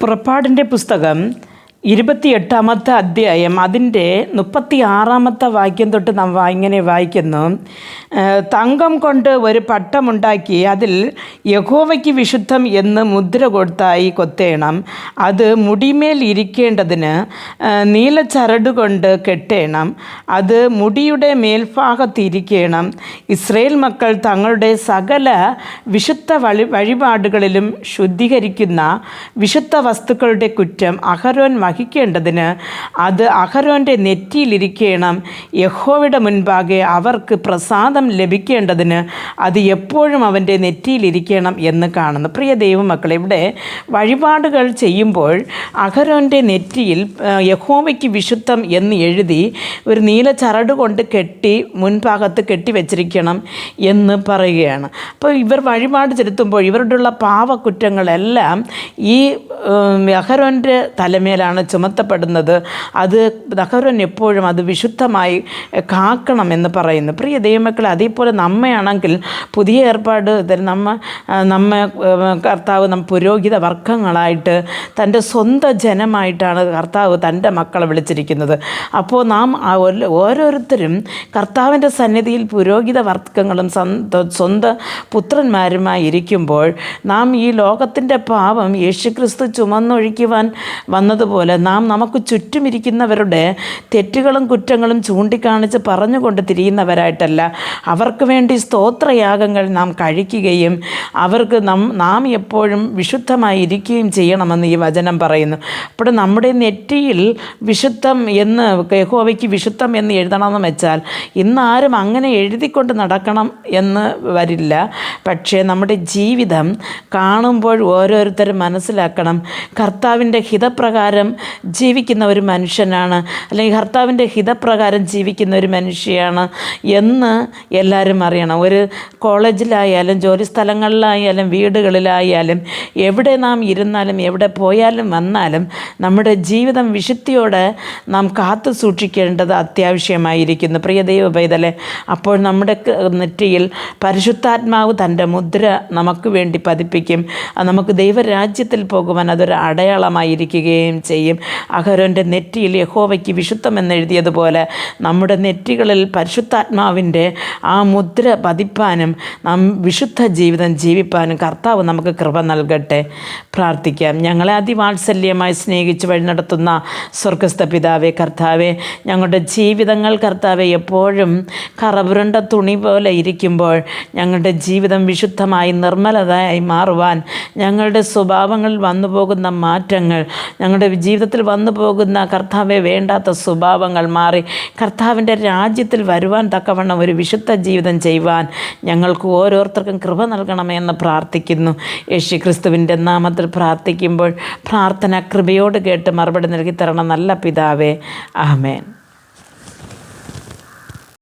പുറപ്പാടിൻ്റെ പുസ്തകം 28-ാമത്തെ അധ്യായം അതിൻ്റെ 36-ാമത്തെ വാക്യം തൊട്ട് നാം ഇങ്ങനെ വായിക്കുന്നു. തങ്കം കൊണ്ട് ഒരു പട്ടമുണ്ടാക്കി അതിൽ യഹോവയ്ക്ക് വിശുദ്ധം എന്ന് മുദ്ര കൊടുത്തായി കൊത്തേണം. അത് മുടിമേൽ ഇരിക്കേണ്ടതിന് നീലച്ചരട് കൊണ്ട് കെട്ടേണം. അത് മുടിയുടെ മേൽഭാഗത്തിരിക്കണം. ഇസ്രയേൽ മക്കൾ തങ്ങളുടെ സകല വിശുദ്ധ വഴിപാടുകളിലും ശുദ്ധീകരിക്കുന്ന വിശുദ്ധ വസ്തുക്കളുടെ കുറ്റം അഹരോൻ വഹിക്കേണ്ടതിന് അത് അഹരോൻ്റെ നെറ്റിയിലിരിക്കണം. യഹോവയുടെ മുൻപാകെ അവർക്ക് പ്രസാദം ലഭിക്കേണ്ടതിന് അത് എപ്പോഴും അവൻ്റെ നെറ്റിയിലിരിക്കണം എന്ന് കാണുന്നു. പ്രിയ ദൈവമക്കളെ, ഇവിടെ വഴിപാടുകൾ ചെയ്യുമ്പോൾ അഹരോൻ്റെ നെറ്റിയിൽ യഹോവയ്ക്ക് വിശുദ്ധം എന്ന് എഴുതി ഒരു നീല ചരട് കൊണ്ട് കെട്ടി മുൻഭാഗത്ത് കെട്ടിവെച്ചിരിക്കണം എന്ന് പറയുകയാണ്. അപ്പോൾ ഇവർ വഴിപാട് ചെലുത്തുമ്പോൾ ഇവരുടെയുള്ള പാവക്കുറ്റങ്ങളെല്ലാം ഈ അഹരോൻ്റെ തലമേലാണ് ചുമത്തപ്പെടുന്നത്. അത് അഹരോൻ എപ്പോഴും അത് വിശുദ്ധമായി കാക്കണമെന്ന് പറയുന്നു. പ്രിയ ദൈവമക്കളെ, അതേപോലെ നമ്മയാണെങ്കിൽ പുതിയ ഏർപ്പാട് നമ്മെ കർത്താവ് പുരോഹിത വർഗങ്ങളായിട്ട് തൻ്റെ സ്വന്തം ജനമായിട്ടാണ് കർത്താവ് തൻ്റെ മക്കളെ വിളിച്ചിരിക്കുന്നത്. അപ്പോൾ നാം ഓരോരുത്തരും കർത്താവിൻ്റെ സന്നിധിയിൽ പുരോഹിത വർഗങ്ങളും സ്വന്തം പുത്രന്മാരുമായി ഇരിക്കുമ്പോൾ നാം ഈ ലോകത്തിൻ്റെ പാപം യേശുക്രിസ്തു ചുമന്നൊഴിക്കുവാൻ വന്നതുപോലെ നാം നമുക്ക് ചുറ്റുമിരിക്കുന്നവരുടെ തെറ്റുകളും കുറ്റങ്ങളും ചൂണ്ടിക്കാണിച്ച് പറഞ്ഞുകൊണ്ട് തിരിയുന്നവരായിട്ടല്ല, അവർക്ക് വേണ്ടി സ്തോത്രയാഗങ്ങൾ നാം കഴിക്കുകയും അവർക്ക് നാം എപ്പോഴും വിശുദ്ധമായി ഇരിക്കുകയും ചെയ്യണമെന്ന് ഈ വചനം പറയുന്നു. അപ്പോൾ നമ്മുടെ നെറ്റിയിൽ വിശുദ്ധം എന്ന് യഹോവയ്ക്ക് വിശുദ്ധം എന്ന് എഴുതണമെന്ന് വെച്ചാൽ ഇന്നാരും അങ്ങനെ എഴുതിക്കൊണ്ട് നടക്കണം എന്ന് വരില്ല. പക്ഷേ നമ്മുടെ ജീവിതം കാണുമ്പോൾ ഓരോരുത്തരും മനസ്സിലാക്കണം, കർത്താവിൻ്റെ ഹിതപ്രകാരം ജീവിക്കുന്ന ഒരു മനുഷ്യനാണ്, അല്ലെങ്കിൽ കർത്താവിൻ്റെ ഹിതപ്രകാരം ജീവിക്കുന്ന ഒരു മനുഷ്യയാണ് എന്ന് എല്ലാവരും അറിയണം. ഒരു കോളേജിലായാലും ജോലി സ്ഥലങ്ങളിലായാലും വീടുകളിലായാലും എവിടെ നാം ഇരുന്നാലും എവിടെ പോയാലും വന്നാലും നമ്മുടെ ജീവിതം വിശുദ്ധിയോടെ നാം കാത്തു സൂക്ഷിക്കേണ്ടത് അത്യാവശ്യമായിരിക്കുന്നു. പ്രിയ ദൈവ പൈതലേ, അപ്പോൾ നമ്മുടെ നെറ്റിയിൽ പരിശുദ്ധാത്മാവ് തൻ്റെ മുദ്ര നമുക്ക് വേണ്ടി പതിപ്പിക്കും. നമുക്ക് ദൈവരാജ്യത്തിൽ പോകുവാൻ അതൊരു അടയാളമായിരിക്കുകയും ചെയ്യും. അഹരോൻ്റെ നെറ്റിയിൽ യഹോവയ്ക്ക് വിശുദ്ധം എന്നെഴുതിയതുപോലെ നമ്മുടെ നെറ്റികളിൽ പരിശുദ്ധാത്മാവിൻ്റെ ആ മുദ്ര പതിപ്പാനും നാം വിശുദ്ധ ജീവിതം ജീവിപ്പാനും കർത്താവ് നമുക്ക് കൃപ നൽകട്ടെ. പ്രാർത്ഥിക്കാം. ഞങ്ങളെ അതിവാത്സല്യമായി സ്നേഹിച്ച് വഴി നടത്തുന്ന സ്വർഗസ്ഥ പിതാവേ, കർത്താവേ, ഞങ്ങളുടെ ജീവിതങ്ങൾ കർത്താവെ എപ്പോഴും കറപുരണ്ട തുണി പോലെ ഇരിക്കുമ്പോൾ ഞങ്ങളുടെ ജീവിതം വിശുദ്ധമായി നിർമ്മലതയായി മാറുവാൻ ഞങ്ങളുടെ സ്വഭാവങ്ങളിൽ വന്നു പോകുന്ന മാറ്റങ്ങൾ, ഞങ്ങളുടെ ജീവിതത്തിൽ വന്നു പോകുന്ന കർത്താവെ വേണ്ടാത്ത സ്വഭാവങ്ങൾ മാറി കർത്താവിൻ്റെ രാജ്യത്തിൽ വരുവാൻ തക്കവണ്ണം ഒരു വിശുദ്ധ ജീവിതം ചെയ്യുവാൻ ഞങ്ങൾക്ക് ഓരോരുത്തർക്കും കൃപ നൽകണമെന്ന് പ്രാർത്ഥിക്കുന്നു. യേശു ക്രിസ്തുവിൻ്റെ നാമത്തിൽ പ്രാർത്ഥിക്കുമ്പോൾ പ്രാർത്ഥന കൃപയോട് കേട്ട് മറുപടി നൽകി തരണം നല്ല പിതാവേ. ആമേൻ.